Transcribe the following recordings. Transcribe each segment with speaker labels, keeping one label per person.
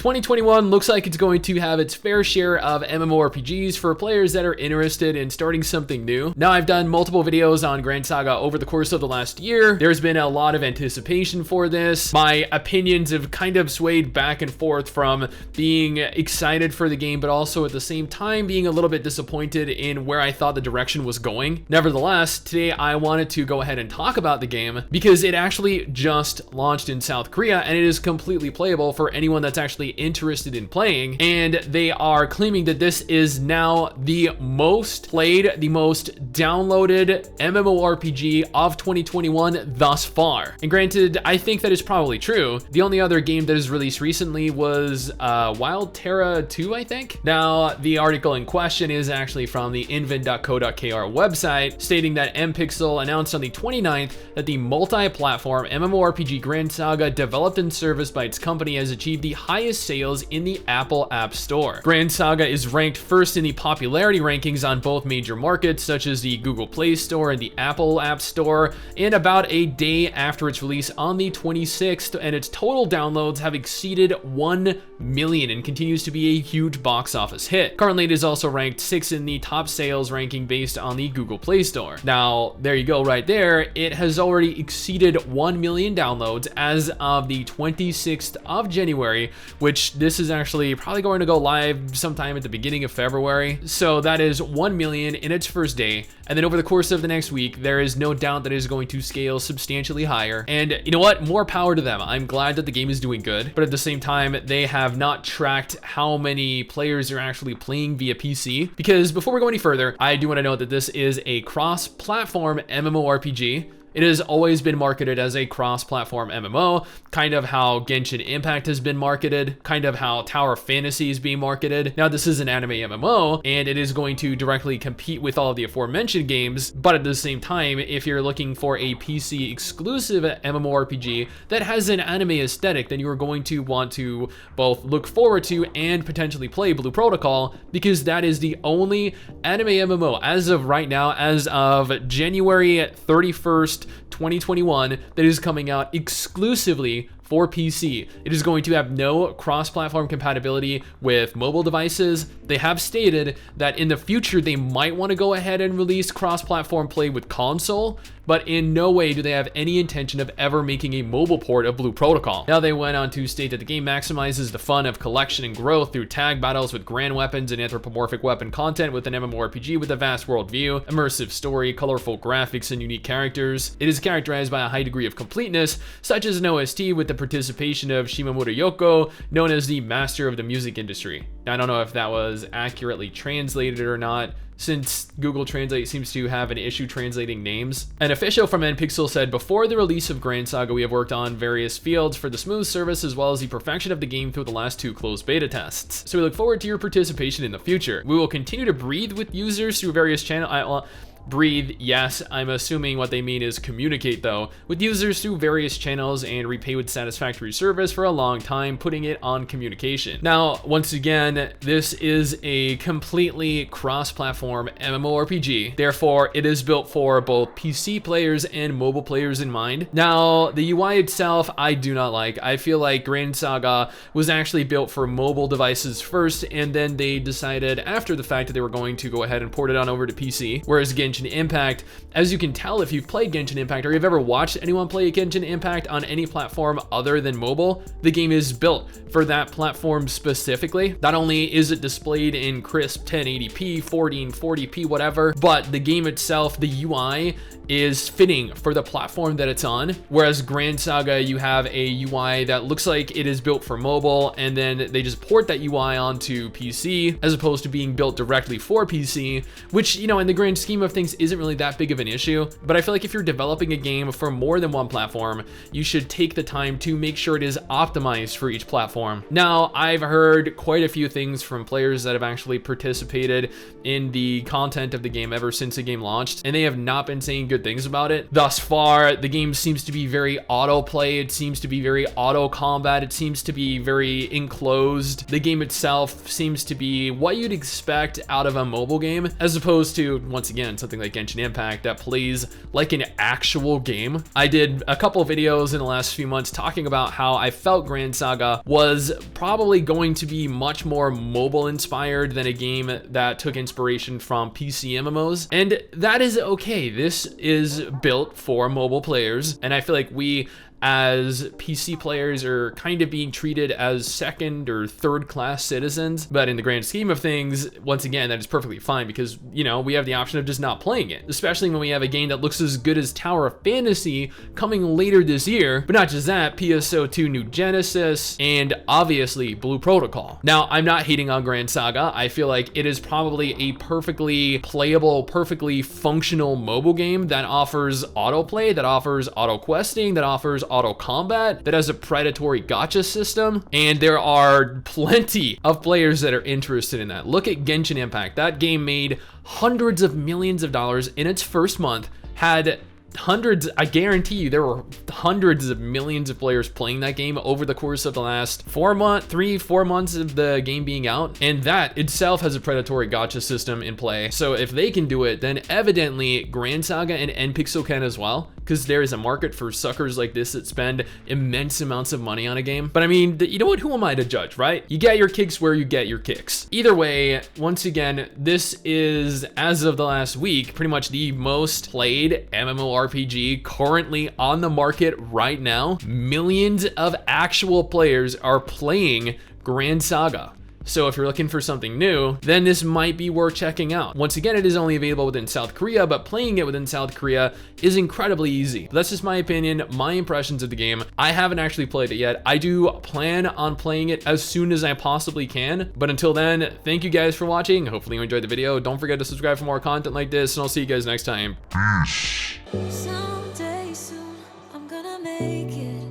Speaker 1: 2021 looks like it's going to have its fair share of MMORPGs for players that are interested in starting something new. Now, I've done multiple videos on Gran Saga over the course of the last year. There's been a lot of anticipation for this. My opinions have kind of swayed back and forth from being excited for the game, but also at the same time being a little bit disappointed in where I thought the direction was going. Nevertheless, today I wanted to go ahead and talk about the game because it actually just launched in South Korea and it is completely playable for anyone that's actually interested in playing. And they are claiming that this is now the most played, the most downloaded MMORPG of 2021 thus far. And granted, I think that is probably true. The only other game that is released recently was Wild Terra 2, I think. Now, the article in question is actually from the invent.co.kr website, stating that MPixel announced on the 29th that the multi-platform MMORPG Gran Saga, developed and serviced by its company, has achieved the highest sales in the Apple App Store. Gran Saga is ranked first in the popularity rankings on both major markets, such as the Google Play Store and the Apple App Store, and about a day after its release on the 26th, and its total downloads have exceeded 1 million and continues to be a huge box office hit. Currently, it is also ranked 6th in the top sales ranking based on the Google Play Store. Now, there you go right there. It has already exceeded 1 million downloads as of the 26th of January, which this is actually probably going to go live sometime at the beginning of February. So that is 1 million in its first day. And then over the course of the next week, there is no doubt that it is going to scale substantially higher. And you know what? More power to them. I'm glad that the game is doing good, but at the same time, they have not tracked how many players are actually playing via PC. Because before we go any further, I do want to note that this is a cross-platform MMORPG. It has always been marketed as a cross-platform MMO, kind of how Genshin Impact has been marketed, kind of how Tower Fantasy is being marketed. Now, this is an anime MMO, and it is going to directly compete with all of the aforementioned games, but at the same time, if you're looking for a PC-exclusive MMORPG that has an anime aesthetic, then you are going to want to both look forward to and potentially play Blue Protocol, because that is the only anime MMO as of right now, as of January 31st, 2021, that is coming out exclusively for PC. It is going to have no cross-platform compatibility with mobile devices. They have stated that in the future they might want to go ahead and release cross-platform play with console, but in no way do they have any intention of ever making a mobile port of Blue Protocol. Now, they went on to state that the game maximizes the fun of collection and growth through tag battles with grand weapons and anthropomorphic weapon content with an MMORPG with a vast world view, immersive story, colorful graphics, and unique characters. It is characterized by a high degree of completeness, such as an OST with the participation of Shimamura Yoko, known as the master of the music industry. Now, I don't know if that was accurately translated or not, since Google Translate seems to have an issue translating names. An official from MPixel said, "Before the release of Gran Saga, we have worked on various fields for the smooth service as well as the perfection of the game through the last 2 closed beta tests. So we look forward to your participation in the future. We will continue to breathe with users through various channels." Breathe, yes, I'm assuming what they mean is communicate though, with users through various channels and repay with satisfactory service for a long time, putting it on communication. Now, once again, this is a completely cross-platform MMORPG. Therefore, it is built for both PC players and mobile players in mind. Now, the UI itself, I do not like. I feel like Gran Saga was actually built for mobile devices first, and then they decided after the fact that they were going to go ahead and port it on over to PC, whereas Genshin Impact, as you can tell if you've played Genshin Impact or you've ever watched anyone play Genshin Impact on any platform other than mobile, the game is built for that platform specifically. Not only is it displayed in crisp 1080p, 1440p, whatever, but the game itself, the UI, is fitting for the platform that it's on. Whereas Gran Saga, you have a UI that looks like it is built for mobile, and then they just port that UI onto PC as opposed to being built directly for PC, which, you know, in the grand scheme of things isn't really that big of an issue. But I feel like if you're developing a game for more than one platform, you should take the time to make sure it is optimized for each platform. Now, I've heard quite a few things from players that have actually participated in the content of the game ever since the game launched, and they have not been saying good things about it. Thus far, the game seems to be very auto-play, it seems to be very auto-combat, it seems to be very enclosed. The game itself seems to be what you'd expect out of a mobile game, as opposed to, once again, something something like Genshin Impact that plays like an actual game. I did a couple videos in the last few months talking about how I felt Gran Saga was probably going to be much more mobile inspired than a game that took inspiration from PC MMOs, and that is okay. This is built for mobile players, and I feel like we as PC players are kind of being treated as second or third class citizens. But in the grand scheme of things, once again, that is perfectly fine because, you know, we have the option of just not playing it, especially when we have a game that looks as good as Tower of Fantasy coming later this year. But not just that, PSO2 New Genesis, and obviously Blue Protocol. Now, I'm not hating on Gran Saga. I feel like it is probably a perfectly playable, perfectly functional mobile game that offers autoplay, that offers auto questing, that offers auto combat, that has a predatory gacha system, and there are plenty of players that are interested in that. Look at Genshin Impact. That game made hundreds of millions of dollars in its first month, had hundreds, I guarantee you there were hundreds of millions of players playing that game over the course of the last 4 months of the game being out, and that itself has a predatory gacha system in play. So if they can do it, then evidently Gran Saga and NPixel can as well, because there is a market for suckers like this that spend immense amounts of money on a game. But I mean, you know what, who am I to judge, right? You get your kicks where you get your kicks. Either way, once again, this is, as of the last week, pretty much the most played MMORPG currently on the market right now. Millions of actual players are playing Gran Saga. So if you're looking for something new, then this might be worth checking out. Once again, it is only available within South Korea, but playing it within South Korea is incredibly easy. That's just my opinion, my impressions of the game. I haven't actually played it yet. I do plan on playing it as soon as I possibly can. But until then, thank you guys for watching. Hopefully you enjoyed the video. Don't forget to subscribe for more content like this, and I'll see you guys next time. Peace.
Speaker 2: Someday soon, I'm gonna make it.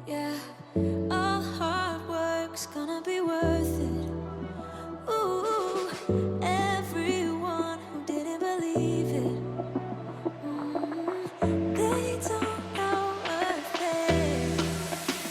Speaker 2: Yeah, all hard work's gonna be worth